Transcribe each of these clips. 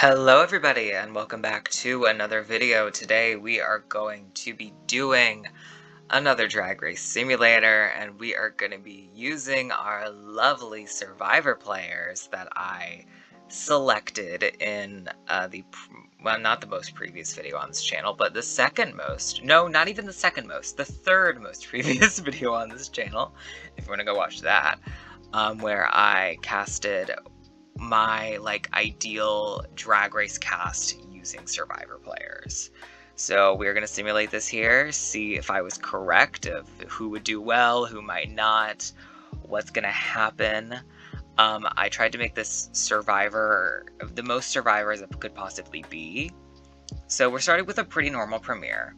Hello everybody and welcome back to another video. Today we are going to be doing another Drag Race simulator and we are going to be using our lovely Survivor players that I selected in well, not the most previous video on this channel, but the second most, no, not even the second most, the third most previous video on this channel, if you want to go watch that, where I casted my ideal Drag Race cast using Survivor players. So we're going to simulate this here, see if I was correct, of who would do well, who might not, what's going to happen. I tried to make this Survivor the most Survivor as it could possibly be. So we're starting with a pretty normal premiere.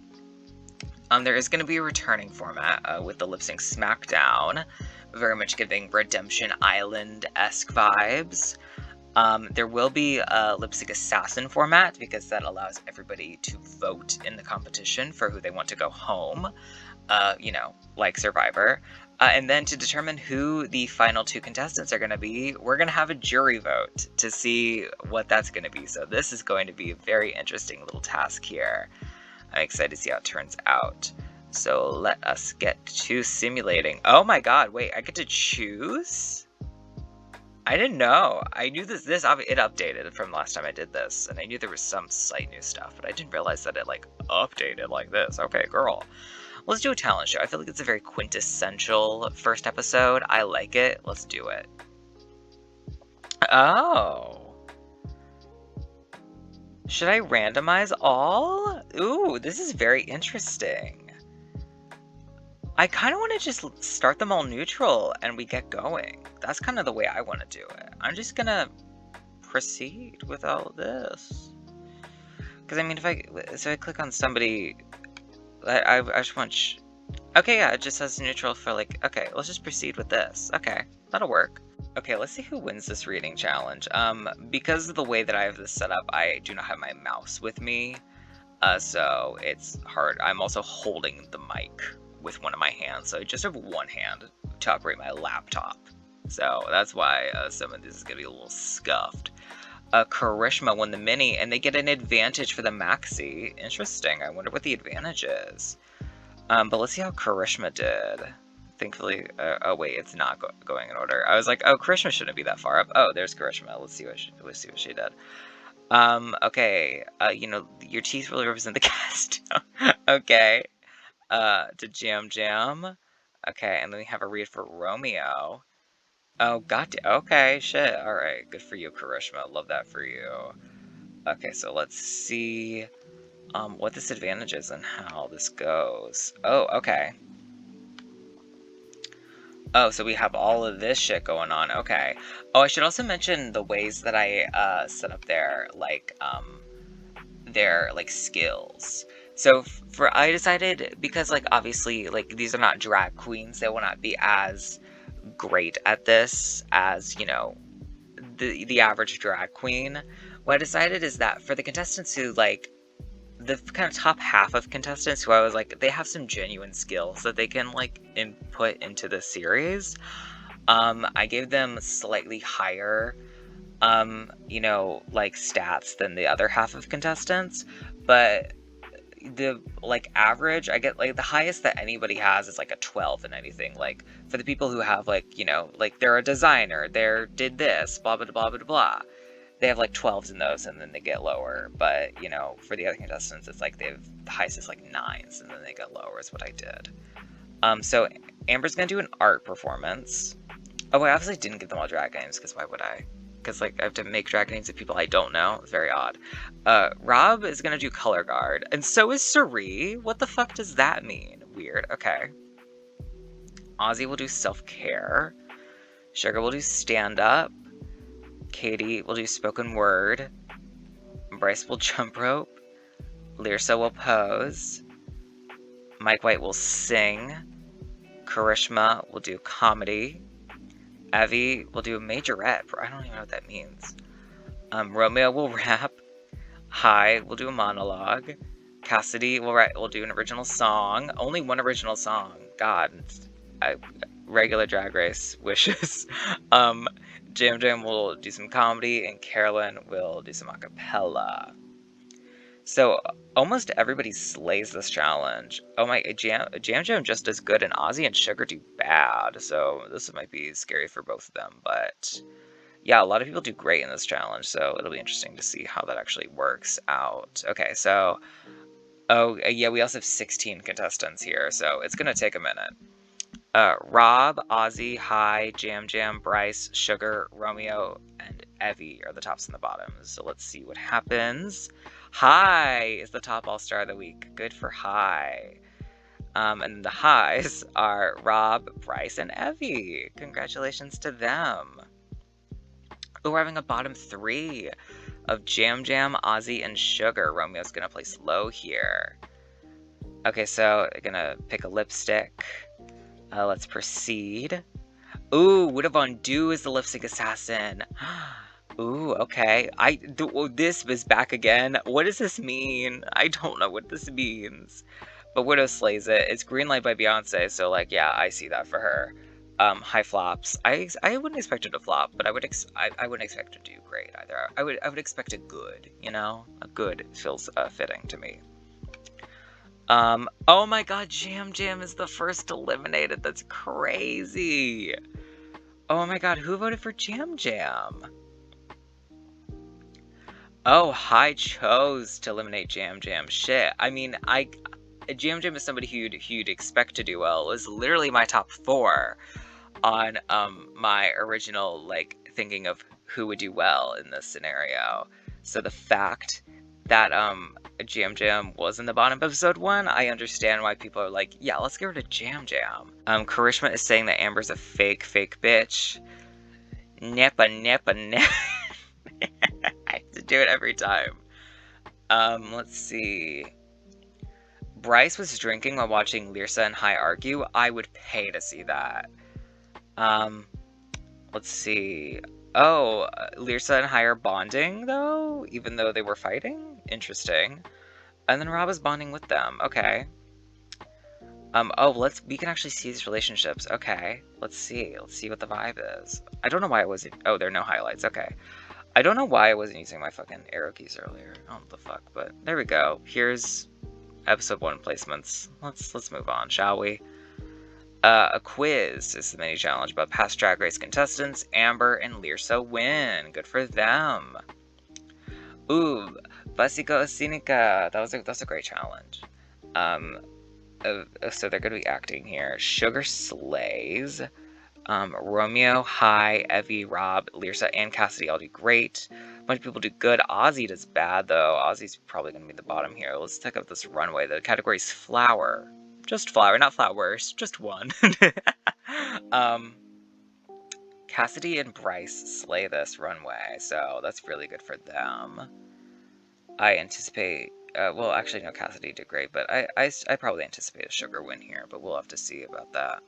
There is going to be a returning format with the Lip Sync Smackdown, very much giving Redemption Island-esque vibes. There will be a Lip Sync Assassin format because that allows everybody to vote in the competition for who they want to go home, like Survivor. And then to determine who the final two contestants are going to be, we're going to have a jury vote to see what that's going to be. So this is going to be a very interesting little task here. I'm excited to see how it turns out. So let us get to simulating. Oh my god, wait, I get to choose? I didn't know. I knew it updated from last time I did this, and I knew there was some slight new stuff, but I didn't realize that it updated like this. Okay, girl. Let's do a talent show. I feel like it's a very quintessential first episode. I like it. Let's do it. Oh. Should I randomize all? Ooh, this is very interesting. I kind of want to just start them all neutral and we get going. That's kind of the way I want to do it. I'm just gonna proceed with all this. Because, I mean, if I click on somebody, I just want, okay, yeah, it just says neutral for okay, let's just proceed with this. Okay, that'll work. Okay, let's see who wins this reading challenge. Because of the way that I have this set up, I do not have my mouse with me, so it's hard. I'm also holding the mic with one of my hands, so I just have one hand to operate my laptop. So that's why some of this is going to be a little scuffed. Charisma won the mini, and they get an advantage for the maxi. Interesting. I wonder what the advantage is. But let's see how Charisma did. Thankfully, oh wait, it's not going in order. I was like, oh, Charisma shouldn't be that far up. Oh, there's Charisma. Let's see what she did. Okay. Your teeth really represent the cast. Okay. To Jam. Okay, and then we have a read for Romeo. Oh, okay, shit. Alright, good for you, Charisma. Love that for you. Okay, so let's see what this advantage is and how this goes. Oh, okay. Oh, so we have all of this shit going on. Okay. Oh, I should also mention the ways that I set up their skills. So I decided, because obviously these are not drag queens, they will not be as great at this as the average drag queen. What I decided is that for the contestants who the kind of top half of contestants who I was they have some genuine skills that they can input into the series, I gave them slightly higher stats than the other half of contestants, but the average, I get the highest that anybody has is a 12 in anything. For the people who have they're a designer, did this, blah blah blah blah blah, they have 12s in those, and then they get lower. But for the other contestants, it's they have the highest is 9s, and then they get lower, is what I did. So Amber's gonna do an art performance. Oh, I obviously didn't give them all drag names, because why would I? Because I have to make drag names of people I don't know. It's very odd. Rob is gonna do color guard, and so is Sari. What the fuck does that mean? Weird. Okay. Ozzy will do self-care. Sugar will do stand-up. Katie will do spoken word. Bryce will jump rope. Lyrsa will pose. Mike White will sing. Charisma will do comedy. Evie will do a majorette. I don't even know what that means. Romeo will rap. Hi will do a monologue. Cassidy will do an original song. Only one original song. God. Regular Drag Race wishes. Jam Jam will do some comedy, and Carolyn will do some acapella. So almost everybody slays this challenge. Oh my, Jam Jam just as good, and Ozzy and Sugar do bad. So this might be scary for both of them, but yeah, a lot of people do great in this challenge, so it'll be interesting to see how that actually works out. Okay, so, oh yeah, we also have 16 contestants here, so it's gonna take a minute. Rob, Ozzy, Hi, Jam Jam, Bryce, Sugar, Romeo, and Evie are the tops and the bottoms. So let's see what happens. Hi is the top all-star of the week. Good for Hi. And the highs are Rob, Bryce, and Evie. Congratulations to them. Oh, we're having a bottom 3 of Jam Jam, Ozzy, and Sugar. Romeo's gonna place low here. Okay, so I'm gonna pick a lipstick. Let's proceed. Ooh, Wood of Undo is the lip sync assassin. Ooh, okay. This is back again. What does this mean? I don't know what this means. But Widow slays it. It's Green Light by Beyonce, so like, yeah, I see that for her. High flops. I wouldn't expect it to flop, but I wouldn't expect it to do great either. I would expect a good, you know? A good feels fitting to me. Oh my god, Jam Jam is the first eliminated. That's crazy. Oh my god, who voted for Jam Jam? Oh, Hi chose to eliminate Jam Jam. Shit. I mean, Jam Jam is somebody who you'd expect to do well. It was literally my top 4 on my original, like, thinking of who would do well in this scenario. So the fact that Jam Jam was in the bottom of episode 1, I understand why people are like, yeah, let's get rid of Jam Jam. Karishma is saying that Amber's a fake bitch. Nippa. I have to do it every time. Let's see. Bryce was drinking while watching Lyrsa and Hai argue. I would pay to see that. Let's see. Oh, Lyrsa and Hai are bonding, though? Even though they were fighting? Interesting. And then Rob is bonding with them. Okay. Oh, we can actually see these relationships. Okay. Let's see what the vibe is. I don't know why I wasn't... Oh, there are no highlights. Okay. I don't know why I wasn't using my fucking arrow keys earlier. I don't know what the fuck, but there we go. Here's episode 1 placements. Let's move on, shall we? A quiz is the mini challenge about past Drag Race contestants. Amber and Lyrsa win. Good for them. Ooh, Basico Cinica. That's a great challenge. So they're gonna be acting here. Sugar slays. Romeo, Hi, Evie, Rob, Lyrsa, and Cassidy all do great. A bunch of people do good. Ozzy does bad, though. Ozzy's probably going to be the bottom here. Let's check out this runway. The category is flower. Just flower, not flowers. Just one. Cassidy and Bryce slay this runway, so that's really good for them. I anticipate... well, actually, no, Cassidy did great, but I probably anticipate a Sugar win here, but we'll have to see about that.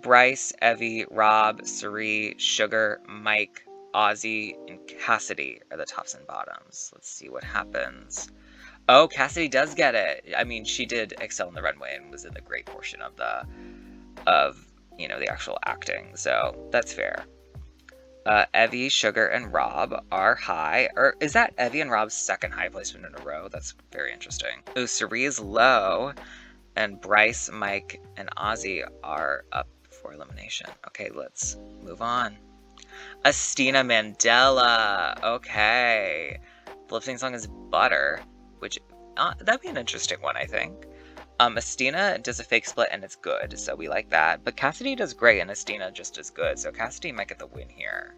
Bryce, Evie, Rob, Sari, Sugar, Mike, Ozzy, and Cassidy are the tops and bottoms. Let's see what happens. Oh, Cassidy does get it. I mean, she did excel in the runway and was in the great portion of the actual acting, so that's fair. Evie, Sugar, and Rob are high. Or is that Evie and Rob's second high placement in a row? That's very interesting. Ooh, Sari is low. And Bryce, Mike, and Ozzy are up for elimination. Okay, let's move on. Astina Mandela. Okay. The lip sync song is Butter, which, that'd be an interesting one, I think. Astina does a fake split, and it's good, so we like that. But Cassidy does great, and Astina just as good, so Cassidy might get the win here.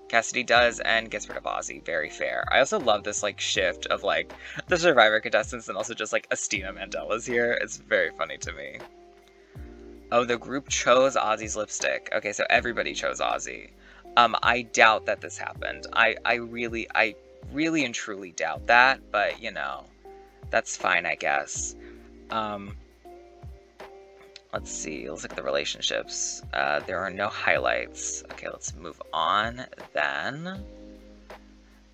Cassidy does and gets rid of Ozzy. Very fair. I also love this, like, shift of, like, the Survivor contestants and also just, like, Astina Mandela's here. It's very funny to me. Oh, the group chose Ozzy's lipstick. Okay, so everybody chose Ozzy. I doubt that this happened. I really and truly doubt that, but, you know, that's fine, I guess. Let's see, let's look at the relationships. There are no highlights. Okay, let's move on then.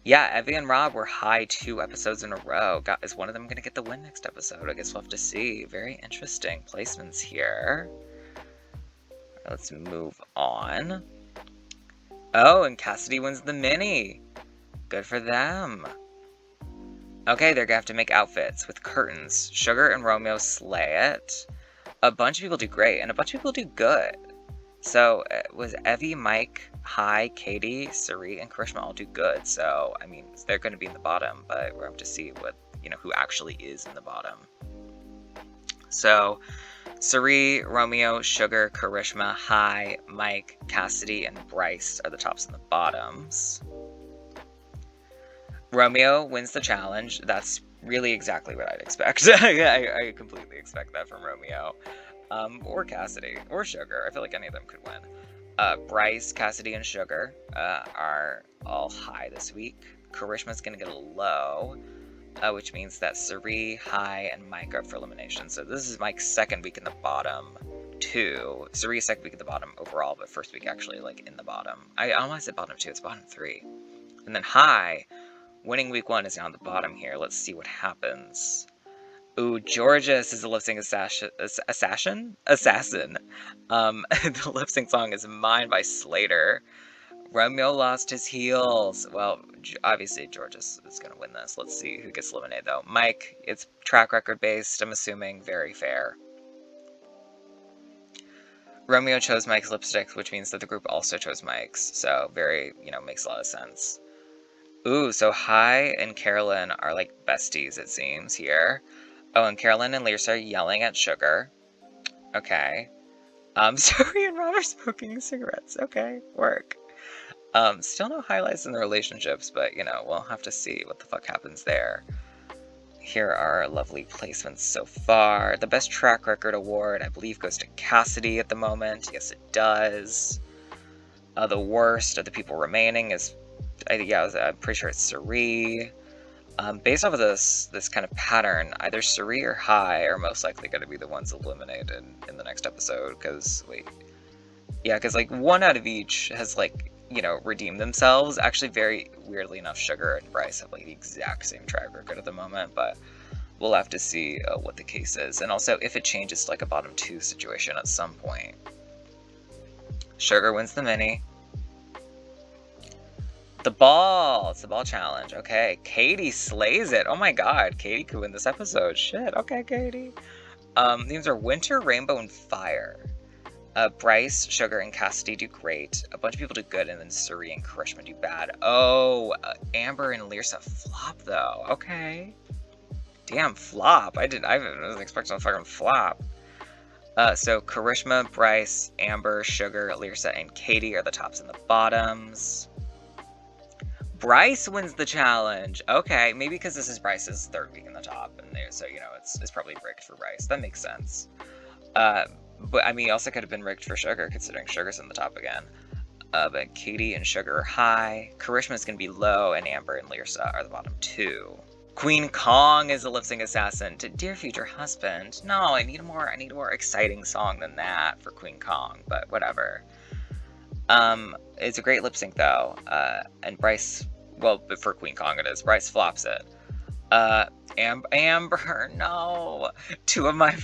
Yeah, Evie and Rob were high 2 episodes in a row. Is one of them going to get the win next episode? I guess we'll have to see. Very interesting placements here. Let's move on. Oh, and Cassidy wins the mini. Good for them. Okay, they're gonna have to make outfits with curtains. Sugar and Romeo slay it. A bunch of people do great, and a bunch of people do good. So, was Evie, Mike, Hai, Katie, Sari, and Karishma all do good. So, I mean, they're going to be in the bottom, but we're going to see what, who actually is in the bottom. So, Sari, Romeo, Sugar, Karishma, Hai, Mike, Cassidy, and Bryce are the tops and the bottoms. Romeo wins the challenge. That's really exactly what I'd expect. I completely expect that from Romeo. Or Cassidy, or Sugar. I feel like any of them could win. Bryce, Cassidy, and Sugar are all high this week. Karishma's gonna get a low, which means that Sari, Hai, and Mike are up for elimination. So this is Mike's second week in the bottom two. Sari's second week at the bottom overall, but first week actually in the bottom. I almost said bottom two, it's bottom three. And then Hai, winning week one, is now on the bottom here. Let's see what happens. Ooh, Georges is a lip-sync assassin. The lip-sync song is Mine by Slater. Romeo lost his heels. Well, obviously Georges is going to win this. Let's see who gets eliminated, though. Mike, it's track record based, I'm assuming. Very fair. Romeo chose Mike's lipstick, which means that the group also chose Mike's. So very, makes a lot of sense. Ooh, so Hai and Carolyn are like besties, it seems, here. Oh, and Carolyn and Lisa are yelling at Sugar. Okay. Sari and Rob are smoking cigarettes. Okay, work. Still no highlights in the relationships, but, we'll have to see what the fuck happens there. Here are lovely placements so far. The Best Track Record Award, I believe, goes to Cassidy at the moment. Yes, it does. The worst of the people remaining is, I'm pretty sure it's Sari. Based off of this kind of pattern, either Sari or Hai are most likely going to be the ones eliminated in the next episode, because, one out of each has, redeemed themselves. Actually, very weirdly enough, Sugar and Bryce have, the exact same track record at the moment, but we'll have to see what the case is, and also if it changes to, a bottom two situation at some point. Sugar wins the mini. The ball! It's the ball challenge. Okay, Katie slays it. Oh my god, Katie could win this episode. Shit, okay, Katie. These are Winter, Rainbow, and Fire. Bryce, Sugar, and Cassidy do great. A bunch of people do good, and then Sari and Karishma do bad. Oh, Amber and Lisa flop, though. Okay. Damn, flop. I wasn't expecting a fucking flop. So Karishma, Bryce, Amber, Sugar, Lisa, and Katie are the tops and the bottoms. Bryce wins the challenge. Okay, maybe because this is Bryce's third week in the top, and so it's probably rigged for Bryce. That makes sense. But I mean, it also could have been rigged for Sugar, considering Sugar's in the top again. But Katie and Sugar are high. Karishma's gonna be low, and Amber and Lisa are the bottom two. Queen Kong is a lip-sync assassin to Dear Future Husband. No, I need a more exciting song than that for Queen Kong, but whatever. It's a great lip sync though, and Bryce, well, for Queen Kong it is. Bryce flops it. Amber, no, two of my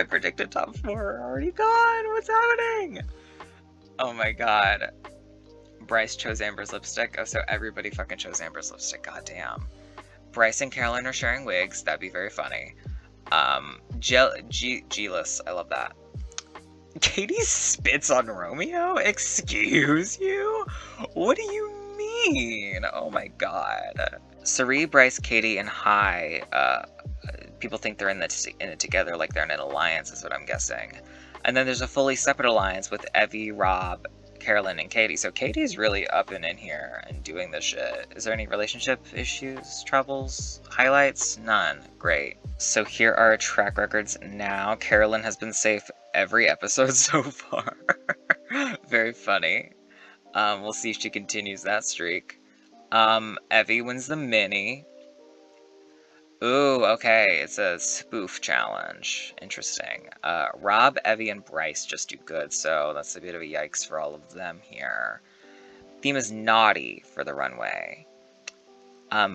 predicted top four are already gone. What's happening? Oh my god. Bryce chose Amber's lipstick. Oh, so everybody fucking chose Amber's lipstick. Goddamn. Bryce and Caroline are sharing wigs. That'd be very funny. G-less. I love that. Katie spits on Romeo? Excuse you? What do you mean? Oh my god. Sari, Bryce, Katie, and Hai, people think they're in it together, like they're in an alliance, is what I'm guessing. And then there's a fully separate alliance with Evie, Rob, Carolyn, and Katie. So Katie's really up and in here and doing this shit. Is there any relationship issues, troubles, highlights? None. Great. So here are track records now. Carolyn has been safe every episode so far. Very funny. We'll see if she continues that streak. Evie wins the mini. Ooh, okay, it's a spoof challenge. Interesting. Rob, Evie, and Bryce just do good, so that's a bit of a yikes for all of them here. Theme is naughty for the runway.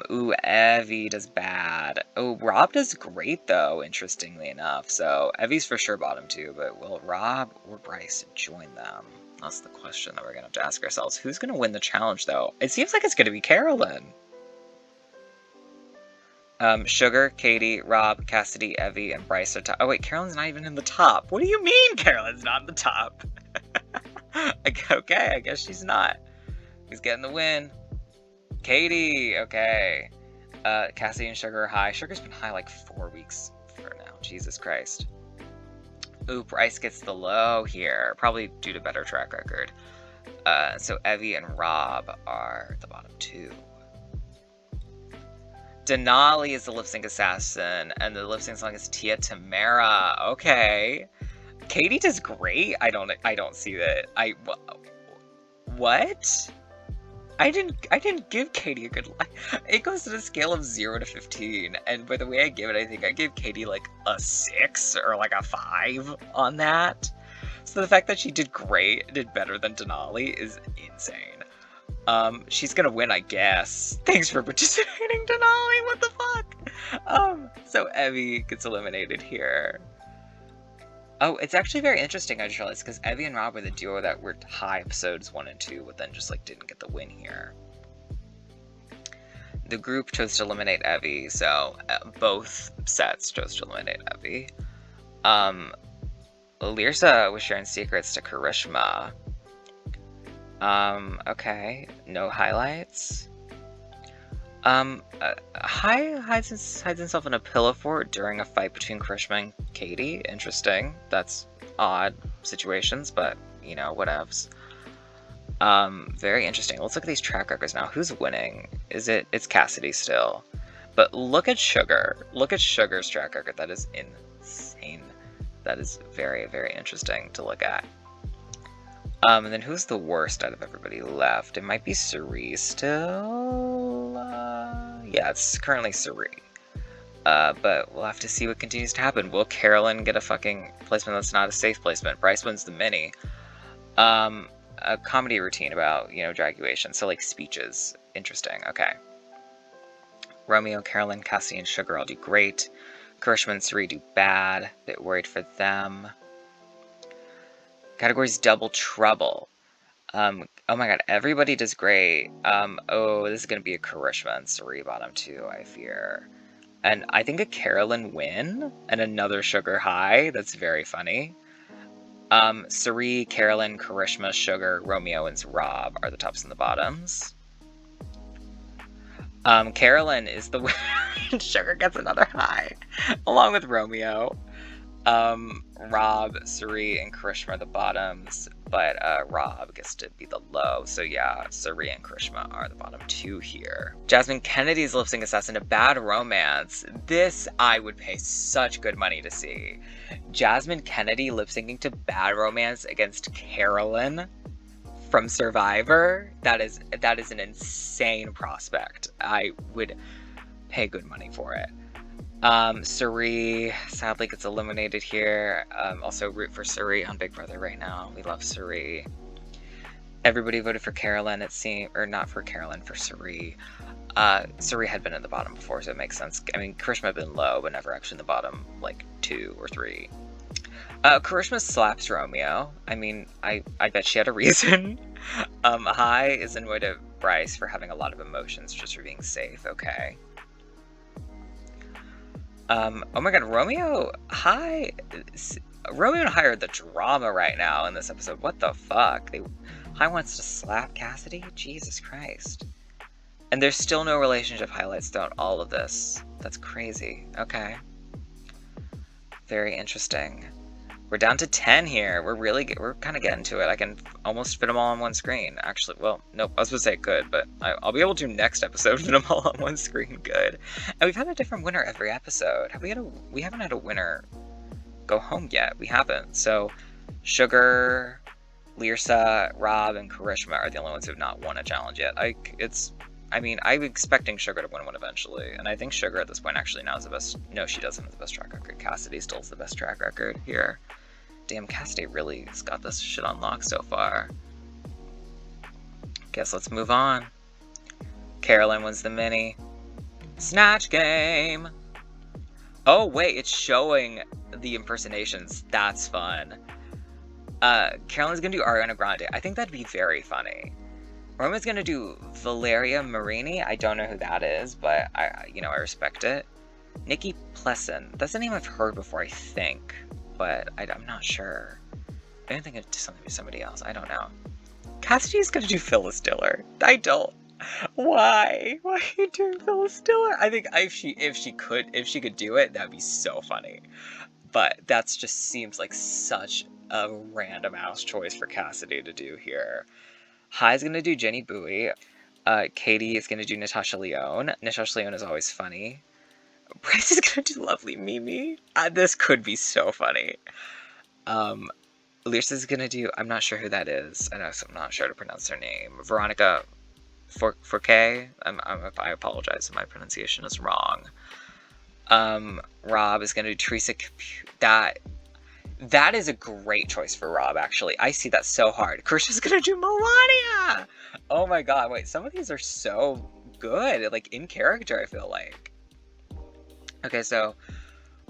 Ooh, Evie does bad. Oh, Rob does great, though, interestingly enough. So, Evie's for sure bottom 2, but will Rob or Bryce join them? That's the question that we're going to have to ask ourselves. Who's going to win the challenge, though? It seems like it's going to be Carolyn. Sugar, Katie, Rob, Cassidy, Evie, and Bryce are top. Oh, wait, Carolyn's not even in the top. What do you mean Carolyn's not in the top? Okay, I guess she's not. Who's getting the win? Katie, okay. Cassidy and Sugar are high. Sugar's been high like 4 weeks for now. Jesus Christ. Ooh, Bryce gets the low here. Probably due to better track record. So Evie and Rob are the bottom 2. Denali is the lip sync assassin, and the lip sync song is Tia Tamara. Okay. Katie does great. I don't see that. What? I didn't give Katie a good life. It goes to the scale of 0 to 15, and by the way I give it, I think I gave Katie like a 6 or like a 5 on that. So the fact that she did great, did better than Denali, is insane. She's gonna win, I guess. Thanks for participating, Denali. What the fuck? So Evie gets eliminated here. Oh, it's actually very interesting, I just realized, because Evie and Rob were the duo that were high episodes 1 and 2, but then just, like, didn't get the win here. The group chose to eliminate Evie, so both sets chose to eliminate Evie. Lyrsa was sharing secrets to Karishma. Okay, no highlights. Hai hides himself in a pillow fort during a fight between Karishma and Katie. Interesting. That's odd situations, but, you know, whatevs. Very interesting. Let's look at these track records now. Who's winning? It's Cassidy still. But look at Sugar. Look at Sugar's track record. That is insane. That is very, very interesting to look at. And then who's the worst out of everybody left? It might be Cerie still. Yeah, it's currently Cerie. But we'll have to see what continues to happen. Will Carolyn get a fucking placement that's not a safe placement? Bryce wins the mini. A comedy routine about, you know, draguation. So, like, speeches. Interesting. Okay. Romeo, Carolyn, Cassie, and Sugar all do great. Karishma and Cerie do bad. Bit worried for them. Categories Double Trouble. Oh my god, everybody does great. Oh, this is gonna be a Karishma and Cerie bottom 2, I fear. And I think a Carolyn win and another Sugar high. That's very funny. Cerie, Carolyn, Karishma, Sugar, Romeo, and Rob are the tops and the bottoms. Carolyn is the winner. Sugar gets another high, along with Romeo. Rob, Cerie, and Karishma are the bottoms, but Rob gets to be the low. So yeah, Cerie and Karishma are the bottom 2 here. Jasmine Kennedy's lip sync assassin, A Bad Romance. This I would pay such good money to see. Jasmine Kennedy lip syncing to Bad Romance against Carolyn from Survivor. That is an insane prospect. I would pay good money for it. Cerie sadly gets eliminated here. Also root for Cerie on Big Brother right now. We love Cerie. Everybody voted for Carolyn, it seemed, or not for Carolyn, for Cerie. Cerie had been at the bottom before, so it makes sense. I mean, Karishma had been low, but never actually in the bottom, like, 2 or 3. Karishma slaps Romeo. I mean, I bet she had a reason. Hai is annoyed at Bryce for having a lot of emotions just for being safe. Okay. Oh my god, Romeo and Hai are the drama right now in this episode. What the fuck? Hai wants to slap Cassidy? Jesus Christ. And there's still no relationship highlights throughout all of this. That's crazy. Okay. Very interesting. We're down to 10 here. We're kind of getting to it. I can almost fit them all on one screen. Actually, well, nope. I was going to say good, but I'll be able to next episode fit them all on one screen. Good. And we've had a different winner every episode. We haven't had a winner go home yet. We haven't. So, Sugar, Lyrsa, Rob, and Karishma are the only ones who have not won a challenge yet. I'm expecting Sugar to win one eventually, and I think Sugar at this point actually now is the best. No, she doesn't have the best track record. Cassidy still has the best track record here. Damn, Cassidy really has got this shit on lock so far. Guess let's move on. Carolyn wins the mini. Snatch Game! Oh, wait, it's showing the impersonations. That's fun. Carolyn's gonna do Ariana Grande. I think that'd be very funny. Roman's gonna do Valeria Marini. I don't know who that is, but I respect it. Nikki Plessen. That's a name I've heard before, I think, but I'm not sure. I don't think it's somebody else. I don't know. Cassidy's gonna do Phyllis Diller. I don't. Why? Why are you doing Phyllis Diller? I think if she could do it, that'd be so funny. But that's just seems like such a random ass choice for Cassidy to do here. Hai's gonna do Jenny Bowie. Katie is gonna do Natasha Lyonne. Natasha Lyonne is always funny. Bryce is gonna do Lovely Mimi. This could be so funny. Lyrsa's gonna do, I'm not sure who that is. I'm not sure how to pronounce her name. Veronica Forquet. I apologize if my pronunciation is wrong. Rob is gonna do Teresa That is a great choice for Rob, actually. I see that so hard. Krisha's gonna do Melania! Oh my god, wait, some of these are so good. Like, in character, I feel like. Okay, so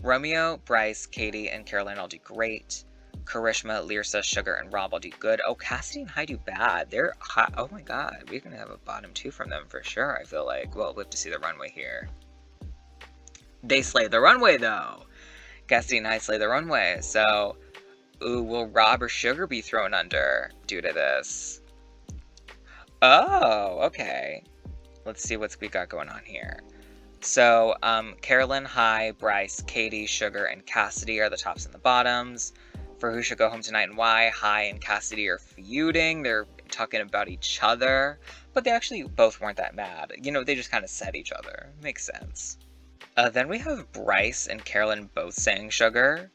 Romeo, Bryce, Katie, and Caroline all do great. Karishma, Lyrsa, Sugar, and Rob all do good. Oh, Cassidy and Hai do bad. They're hot. Oh my god, we're gonna have a bottom 2 from them for sure, I feel like. Well, we'll have to see the runway here. They slay the runway, though. Cassidy and Hai slay the runway, so... Ooh, will Rob or Sugar be thrown under due to this? Oh, okay. Let's see what we got going on here. So, Carolyn, Hai, Bryce, Katie, Sugar, and Cassidy are the tops and the bottoms. For who should go home tonight and why, Hai and Cassidy are feuding. They're talking about each other. But they actually both weren't that mad. You know, they just kind of said each other. Makes sense. Then we have Bryce and Carolyn both saying Sugar.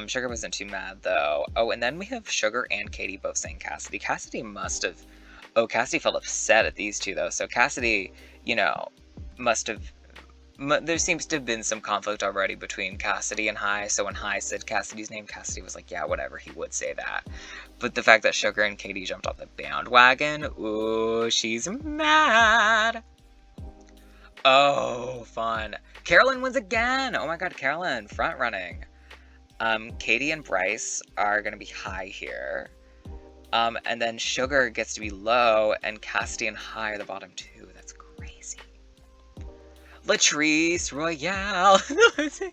Sugar wasn't too mad, though. Oh, and then we have Sugar and Katie both saying Cassidy. Cassidy must have... Oh, Cassidy felt upset at these two, though. So Cassidy, you know, must have... There seems to have been some conflict already between Cassidy and Hai, so when Hai said Cassidy's name, Cassidy was like, yeah, whatever, he would say that. But the fact that Sugar and Katie jumped on the bandwagon, ooh, she's mad. Oh, fun. Carolyn wins again! Oh my god, Carolyn, front running. Katie and Bryce are gonna be high here. And then Sugar gets to be low, and Cassidy and Hai are the bottom 2. That's crazy. Latrice Royale. Let's sing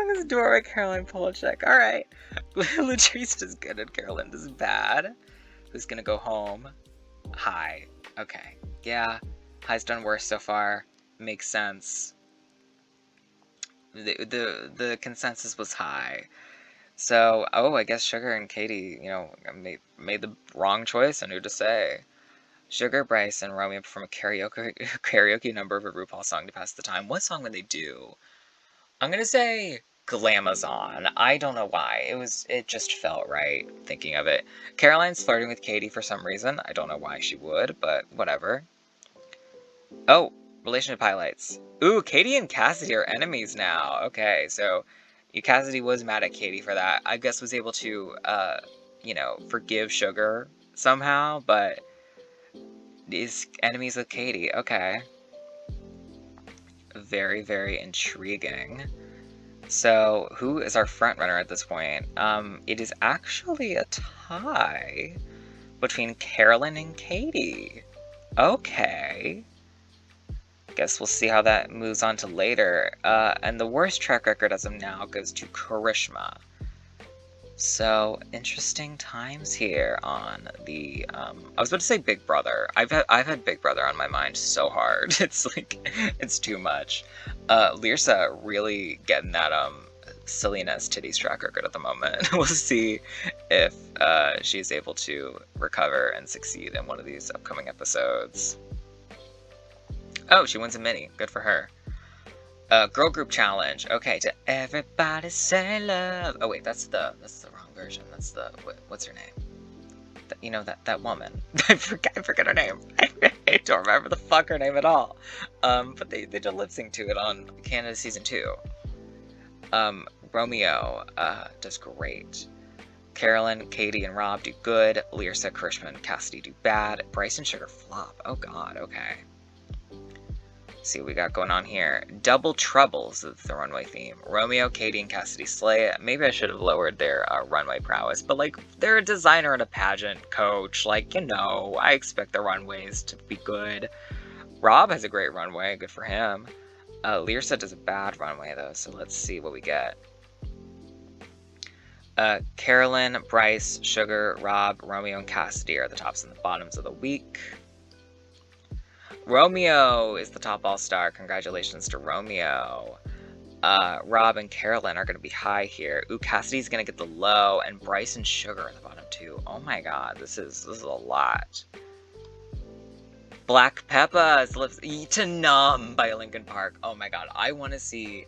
this door by Caroline Polachek. Alright. Latrice does good and Caroline does bad. Who's gonna go home? Hai. Okay. Yeah. Hai's done worse so far. Makes sense. The consensus was Hai. So, oh, I guess Sugar and Katie, you know, made the wrong choice, and who to say. Sugar, Bryce, and Romeo perform a karaoke number of a RuPaul song to pass the time. What song would they do? I'm gonna say Glamazon. I don't know why. It just felt right, thinking of it. Caroline's flirting with Katie for some reason. I don't know why she would, but whatever. Oh, relationship highlights. Ooh, Katie and Cassidy are enemies now. Okay, so Cassidy was mad at Katie for that. I guess was able to, you know, forgive Sugar somehow, but is enemies with Katie. Okay. Very, very intriguing. So, who is our front runner at this point? It is actually a tie between Carolyn and Katie. Okay. Guess we'll see how that moves on to later. And the worst track record as of now goes to Karishma. So, interesting times here on the, I was about to say Big Brother. I've had Big Brother on my mind so hard. It's like, it's too much. Lyrsa really getting that, silliness titties track record at the moment. We'll see if, she's able to recover and succeed in one of these upcoming episodes. Oh, she wins a mini. Good for her. Girl group challenge. Okay, to everybody say love. Oh wait, that's the wrong version. That's the what's her name? You know that woman. I forget her name. I don't remember the fuck her name at all. But they did lip sync to it on Canada season 2. Romeo does great. Carolyn, Katie, and Rob do good. Lyrsa, Karishma, and Cassidy do bad. Bryce and Sugar flop. Oh god. Okay. see what we got going on here. Double Troubles is the runway theme. Romeo, Katie, and Cassidy slay it. Maybe I should have lowered their runway prowess, but like, they're a designer and a pageant coach. Like, you know, I expect the runways to be good. Rob has a great runway, good for him. Lyrsa does a bad runway though, so let's see what we get. Carolyn, Bryce, Sugar, Rob, Romeo, and Cassidy are the tops and the bottoms of the week. Romeo is the top all-star. Congratulations to Romeo. Rob and Carolyn are going to be high here. Ooh, Cassidy's going to get the low, and Bryce and Sugar are the bottom two. Oh my god, this is a lot. Black Peppa's lives to Numb by Linkin Park. Oh my god, I want to see.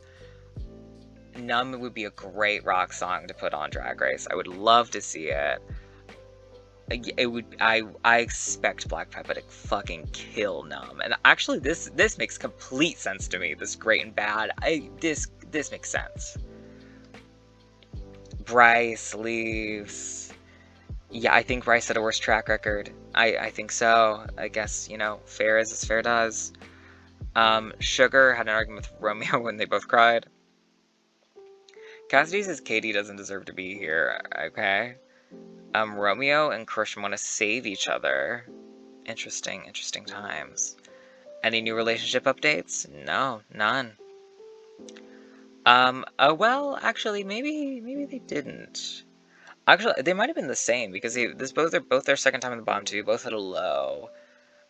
Numb would be a great rock song to put on Drag Race. I would love to see it. It would. I expect Black Peppa to fucking kill Numb. And actually, this makes complete sense to me. This great and bad. This makes sense. Bryce leaves. Yeah, I think Bryce had a worse track record. I think so. I guess, you know, fair as fair does. Sugar had an argument with Romeo when they both cried. Cassidy says Katie doesn't deserve to be here. Okay. Romeo and Christian want to save each other. Interesting times. Any new relationship updates? No, none. Oh well, actually, maybe they didn't. Actually, they might have been the same because they're both their second time in the bottom two. Both had a low.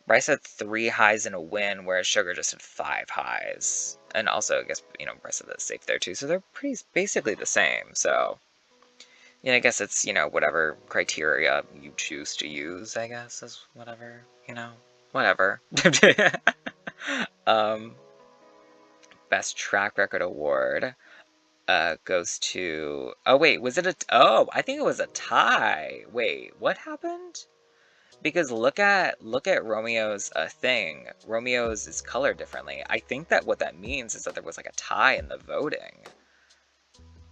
Bryce had 3 highs and a win, whereas Sugar just had 5 highs. And also, I guess, you know, Bryce had the safe there too. So they're basically the same. So, yeah, I guess it's, you know, whatever criteria you choose to use, I guess, is whatever, you know, whatever. Best Track Record Award goes to... Oh, wait, was it a... Oh, I think it was a tie. Wait, what happened? Because look at Romeo's thing. Romeo's is colored differently. I think that what that means is that there was like a tie in the voting.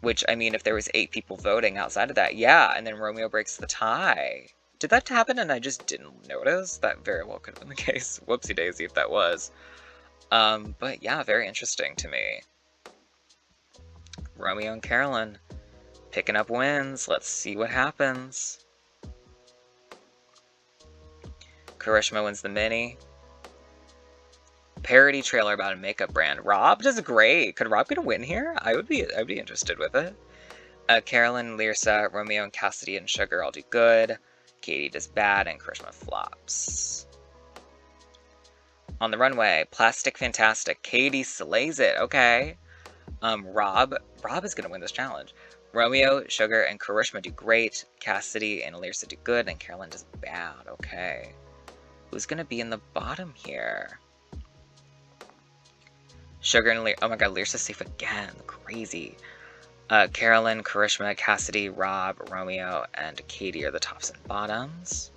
Which, I mean, if there was 8 people voting outside of that, yeah, and then Romeo breaks the tie. Did that happen and I just didn't notice? That very well could have been the case. Whoopsie daisy if that was. But yeah, very interesting to me. Romeo and Carolyn picking up wins. Let's see what happens. Karishma wins the mini. Parody trailer about a makeup brand. Rob does great. Could Rob get a win here? I'd be interested with it. Carolyn, Lyrsa, Romeo, and Cassidy and Sugar all do good. Katie does bad, and Karishma flops. On the runway, Plastic Fantastic. Katie slays it. Okay. Rob is gonna win this challenge. Romeo, Sugar, and Karishma do great. Cassidy and Lyrsa do good, and Carolyn does bad. Okay. Who's gonna be in the bottom here? Sugar and Lyrsa. Oh my god, Lyrsa's safe again. Crazy. Carolyn, Karishma, Cassidy, Rob, Romeo, and Katie are the tops and bottoms.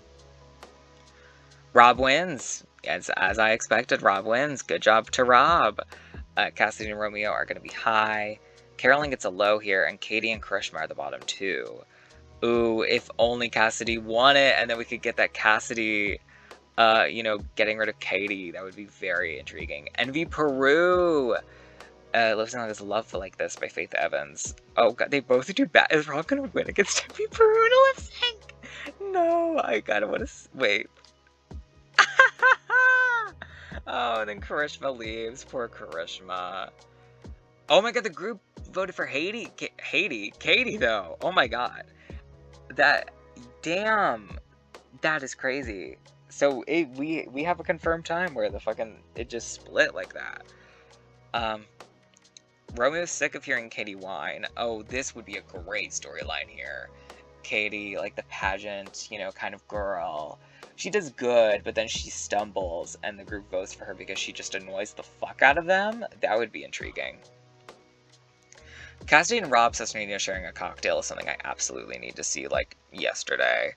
Rob wins. As I expected, Rob wins. Good job to Rob. Cassidy and Romeo are going to be high. Carolyn gets a low here, and Katie and Karishma are the bottom two. Ooh, if only Cassidy won it, and then we could get that Cassidy, you know, getting rid of Katie. That would be very intriguing. Envy Peru! Lip Sync is Love Like This by Faith Evans. Oh god, they both do bad. Is Rob gonna win against Envy Peru in a lip sync? No, I gotta wanna wait. Oh, and then Karishma leaves. Poor Karishma. Oh my god, the group voted for Katie, though. Oh my god. Damn. That is crazy. So, we have a confirmed time where it just split like that. Romeo's sick of hearing Katie whine. Oh, this would be a great storyline here. Katie, like the pageant, you know, kind of girl. She does good, but then she stumbles, and the group votes for her because she just annoys the fuck out of them. That would be intriguing. Cassidy and Rob Sessamino sharing a cocktail is something I absolutely need to see, like, yesterday.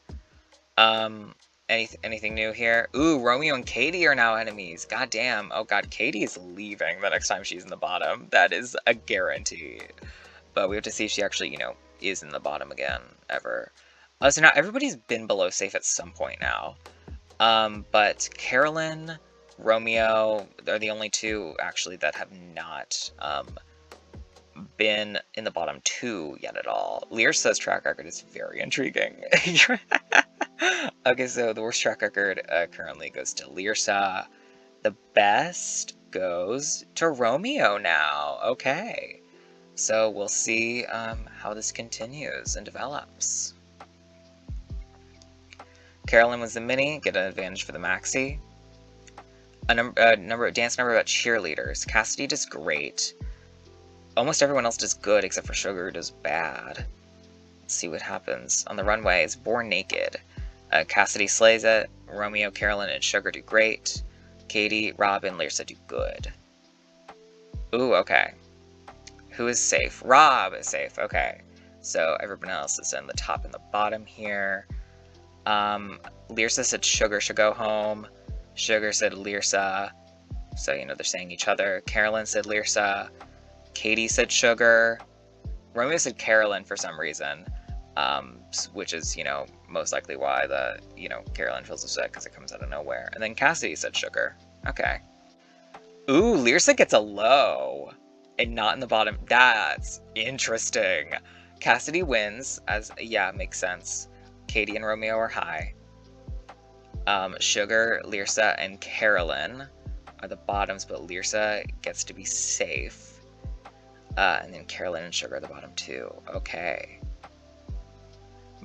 Anything new here? Ooh, Romeo and Katie are now enemies. God damn. Oh god, Katie is leaving the next time she's in the bottom. That is a guarantee. But we have to see if she actually, you know, is in the bottom again, ever. So now everybody's been below safe at some point now. But Carolyn, Romeo are the only two, actually, that have not been in the bottom 2 yet at all. Lyrsa's track record is very intriguing. Okay, so the worst track record currently goes to Lyrsa. The best goes to Romeo now. Okay. So we'll see how this continues and develops. Carolyn was the mini, get an advantage for the maxi. A dance number about cheerleaders. Cassidy does great. Almost everyone else does good except for Sugar does bad. Let's see what happens. On the runway is Born Naked. Cassidy slays it. Romeo, Carolyn, and Sugar do great. Katie, Rob, and Lyrsa do good. Ooh, okay. Who is safe? Rob is safe. Okay. So everyone else is in the top and the bottom here. Lyrsa said Sugar should go home. Sugar said Lyrsa. So, you know, they're saying each other. Carolyn said Lyrsa. Katie said Sugar. Romeo said Carolyn for some reason. Which is, you know, most likely why Carolyn feels upset because it comes out of nowhere. And then Cassidy said Sugar. Okay. Ooh, Lyrsa gets a low. And not in the bottom. That's interesting. Cassidy wins, yeah, makes sense. Katie and Romeo are high. Sugar, Lyrsa, and Carolyn are the bottoms, but Lyrsa gets to be safe. And then Carolyn and Sugar are the bottom 2. Okay.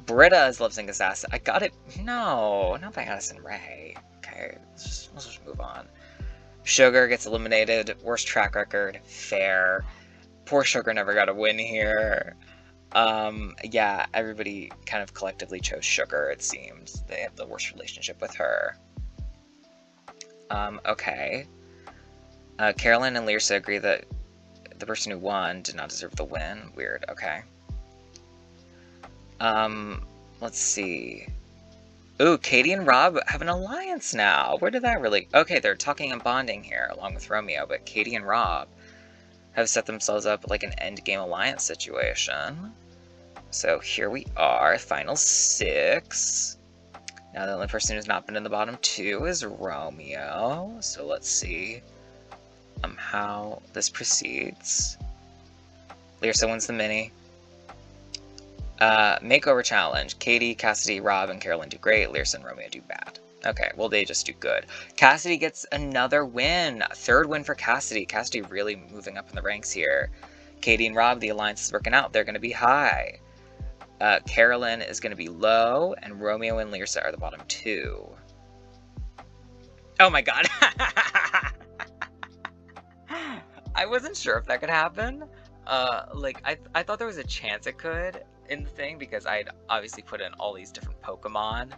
Britta is Lip Sync Assassin. I got it. No, not by Addison Rae. Okay, let's just move on. Sugar gets eliminated. Worst track record. Fair. Poor Sugar never got a win here. Yeah, everybody kind of collectively chose Sugar, it seems. They have the worst relationship with her. Okay. Carolyn and Lyrsa agree that the person who won did not deserve the win. Weird, okay. Let's see. Ooh, Katie and Rob have an alliance now. Where did that really... Okay, they're talking and bonding here, along with Romeo, but Katie and Rob have set themselves up like an endgame alliance situation. So here we are, final 6. Now the only person who's not been in the bottom 2 is Romeo. So let's see how this proceeds. Lyrsa wins the mini. Makeover challenge. Katie, Cassidy, Rob, and Carolyn do great. Lyrsa and Romeo do bad. Okay, well, they just do good. Cassidy gets another win. 3rd win for Cassidy. Cassidy really moving up in the ranks here. Katie and Rob, the alliance is working out. They're going to be high. Carolyn is going to be low, and Romeo and Lyrsa are the bottom 2. Oh my god. I wasn't sure if that could happen. I thought there was a chance it could in the thing, because I'd obviously put in all these different Pokemon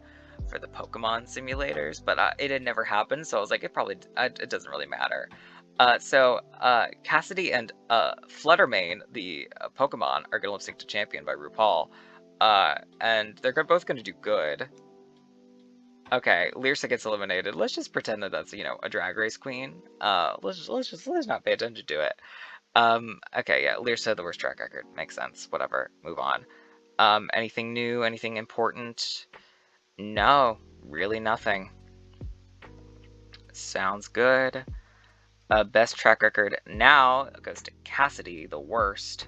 for the Pokemon simulators, but it had never happened, so I was like, it doesn't really matter. So Cassidy and Fluttermane, the Pokemon, are going to lip sync to Champion by RuPaul, and they're both going to do good. Okay, Lyrsa gets eliminated. Let's just pretend that that's, you know, a Drag Race queen. Let's not pay attention to it. Okay, yeah, Lyrsa, the worst track record. Makes sense. Whatever. Move on. Anything new? Anything important? No, really nothing. Sounds good. Best track record now goes to Cassidy. The worst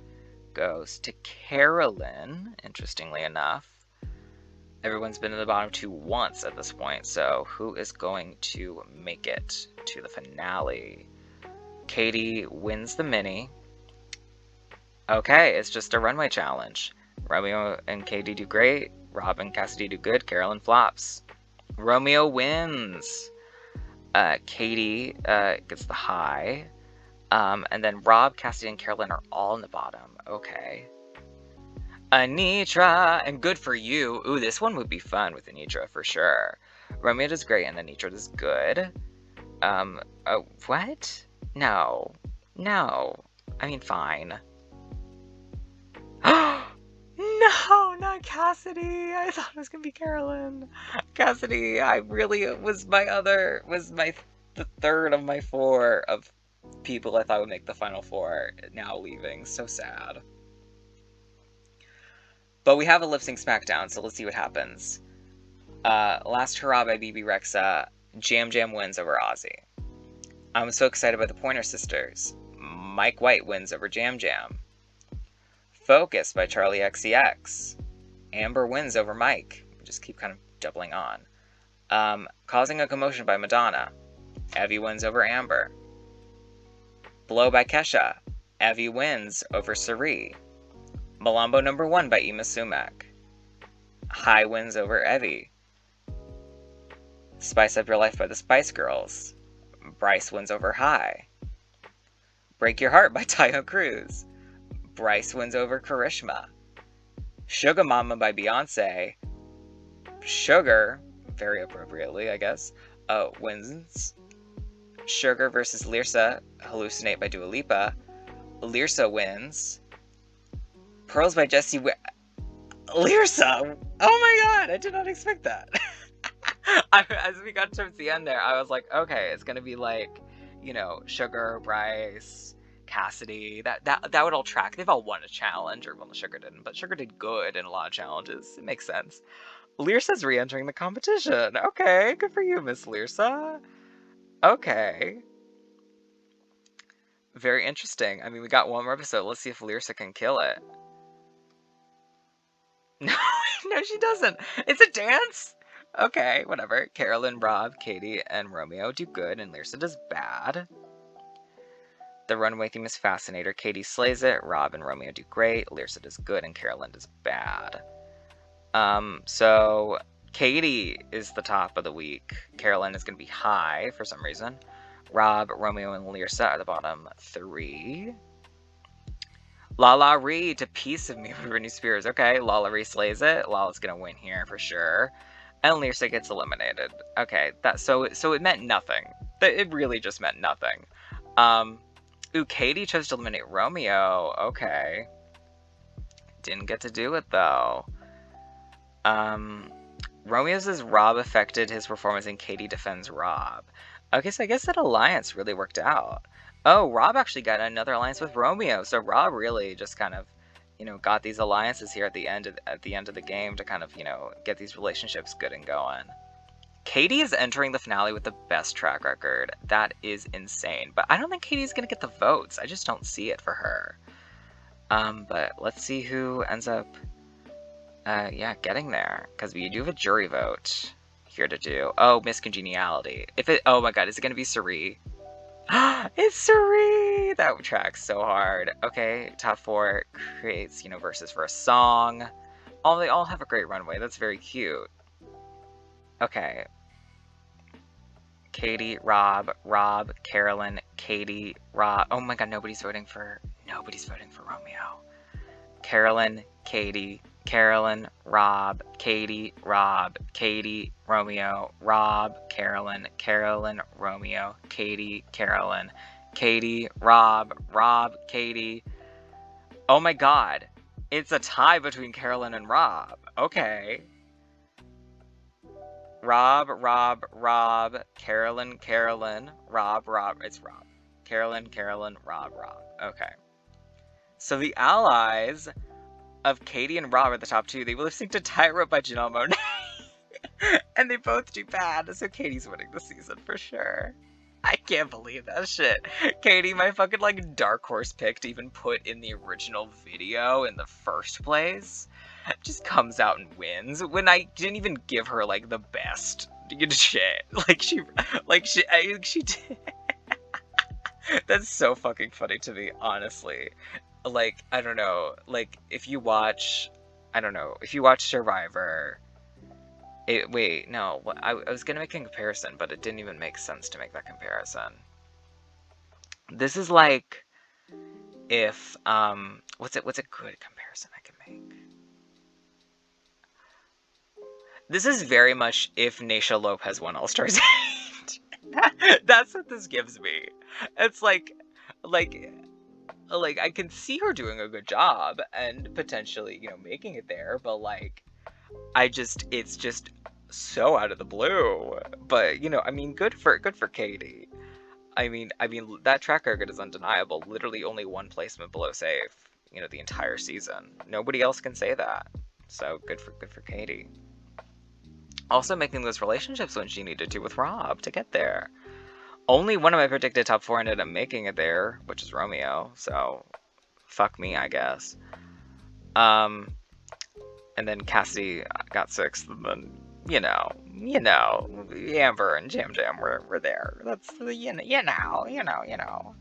goes to Carolyn, interestingly enough. Everyone's been in the bottom 2 once at this point, so who is going to make it to the finale? Katie wins the mini. Okay, it's just a runway challenge. Romeo and Katie do great. Rob and Cassidy do good. Carolyn flops. Romeo wins. Katie gets the high. And then Rob, Cassidy, and Carolyn are all in the bottom. Okay. Anitra, and good for you. Ooh, this one would be fun with Anitra for sure. Romeo does great, and Anitra does good. Oh, what? No. No. I mean, fine. No, not Cassidy. I thought it was gonna be Carolyn. Cassidy, I really was the 3rd of my 4 of people I thought would make the final 4 now leaving. So sad. But we have a lip sync SmackDown, so let's see what happens. Last Hurrah by BB Rexa. Jam Jam wins over Ozzy. I'm so excited by the Pointer Sisters. Mike White wins over Jam Jam. Focus by Charlie XCX. Amber wins over Mike. Just keep kind of doubling on. Causing a Commotion by Madonna. Evie wins over Amber. Blow by Kesha. Evie wins over Sari. Malombo number 1 by Ima Sumac. High wins over Evie. Spice Up Your Life by the Spice Girls. Bryce wins over High. Break Your Heart by Tayo Cruz. Bryce wins over Karishma. Sugar Mama by Beyonce. Sugar, very appropriately, I guess, wins. Sugar versus Lyrsa, Hallucinate by Dua Lipa. Lyrsa wins. Pearls by Jessie Lyrsa! Oh my god, I did not expect that. As we got towards the end there, I was like, okay, it's gonna be like, you know, Sugar, Bryce, Cassidy. That would all track. They've all won a challenge, or well, Sugar didn't, but Sugar did good in a lot of challenges. It makes sense. Lyrsa's re-entering the competition. Okay, good for you, Miss Lyrsa. Okay. Very interesting. I mean, we got one more episode. Let's see if Lyrsa can kill it. No, no, she doesn't. It's a dance? Okay, whatever. Carolyn, Rob, Katie, and Romeo do good, and Lyrsa does bad. The runway theme is Fascinator. Katie slays it. Rob and Romeo do great. Lyrsa does good, and Carolyn does bad. So Katie is the top of the week. Carolyn is going to be high for some reason. Rob, Romeo, and Lyrsa are the bottom 3. Lala Ree to Piece of Me for Britney Spears. Okay, Lala Ree slays it. Lala's going to win here for sure. And Lyrsa gets eliminated. Okay, so it meant nothing. It really just meant nothing. Ooh, Katie chose to eliminate Romeo. Okay. Didn't get to do it, though. Romeo says Rob affected his performance and Katie defends Rob. Okay, so I guess that alliance really worked out. Oh, Rob actually got another alliance with Romeo, so Rob really just kind of, you know, got these alliances here at the end of the game to kind of, you know, get these relationships good and going. Katie is entering the finale with the best track record. That is insane. But I don't think Katie's gonna get the votes. I just don't see it for her. But let's see who ends up yeah, getting there. Because we do have a jury vote here to do. Oh, Miss Congeniality. Oh my god, is it gonna be Sari? It's Sari! That tracks so hard. Okay, top 4 creates, you know, verses for a song. They all have a great runway. That's very cute. Okay. Katie, Rob, Carolyn, Katie, Rob. Oh my god, nobody's voting for Romeo. Carolyn, Katie, Carolyn, Rob, Katie, Romeo, Rob, Carolyn, Romeo, Katie, Carolyn, Rob, Katie. Oh my god. It's a tie between Carolyn and Rob. Okay. Rob, Carolyn, Rob. It's Rob. Carolyn, Rob. Okay. So the allies of Katie and Rob are the top 2. They will lip sync to Tightrope by Janelle Monáe. And they both do bad, so Katie's winning the season for sure. I can't believe that shit. Katie, my fucking, like, dark horse pick to even put in the original video in the first place, just comes out and wins when I didn't even give her, like, the best shit. She did. That's so fucking funny to me, honestly. Like, I don't know, like, if you watch Survivor, wait, no, I was gonna make a comparison, but it didn't even make sense to make that comparison. This is like, if, what's a good comparison I can make? This is very much if Naysha Lopez won All-Stars 8. That's what this gives me. It's like, I can see her doing a good job and potentially, you know, making it there, but like, it's just so out of the blue. But, you know, I mean, good for Katie. I mean, that track record is undeniable. Literally only 1 placement below safe, you know, the entire season. Nobody else can say that. So good for Katie. Also making those relationships when she needed to with Rob to get there. Only one of my predicted top 4 ended up making it there, which is Romeo, so fuck me, I guess. And then Cassidy got 6th, and then, you know, Amber and Jam Jam were there. That's, you know.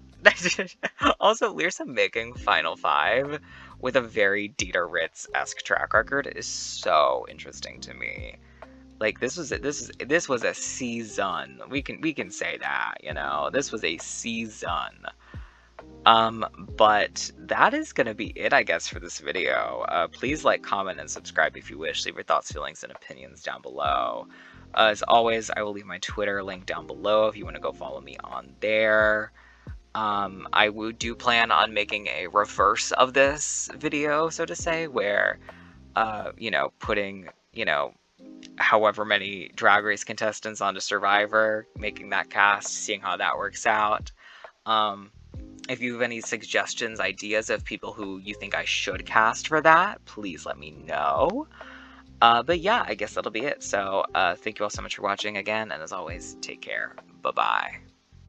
Also, Lyrsa making Final 5 with a very Dieter Ritz-esque track record is so interesting to me. Like, this was a season. We can say that, you know. This was a season. But that is gonna be it, I guess, for this video. Please like, comment, and subscribe if you wish. Leave your thoughts, feelings, and opinions down below. As always, I will leave my Twitter link down below if you want to go follow me on there. I do plan on making a reverse of this video, so to say, where, you know, putting, you know, however many Drag Race contestants onto Survivor, making that cast, seeing how that works out. If you have any suggestions, ideas of people who you think I should cast for that, please let me know. But yeah, I guess that'll be it. So thank you all so much for watching again, and as always, take care. Bye-bye.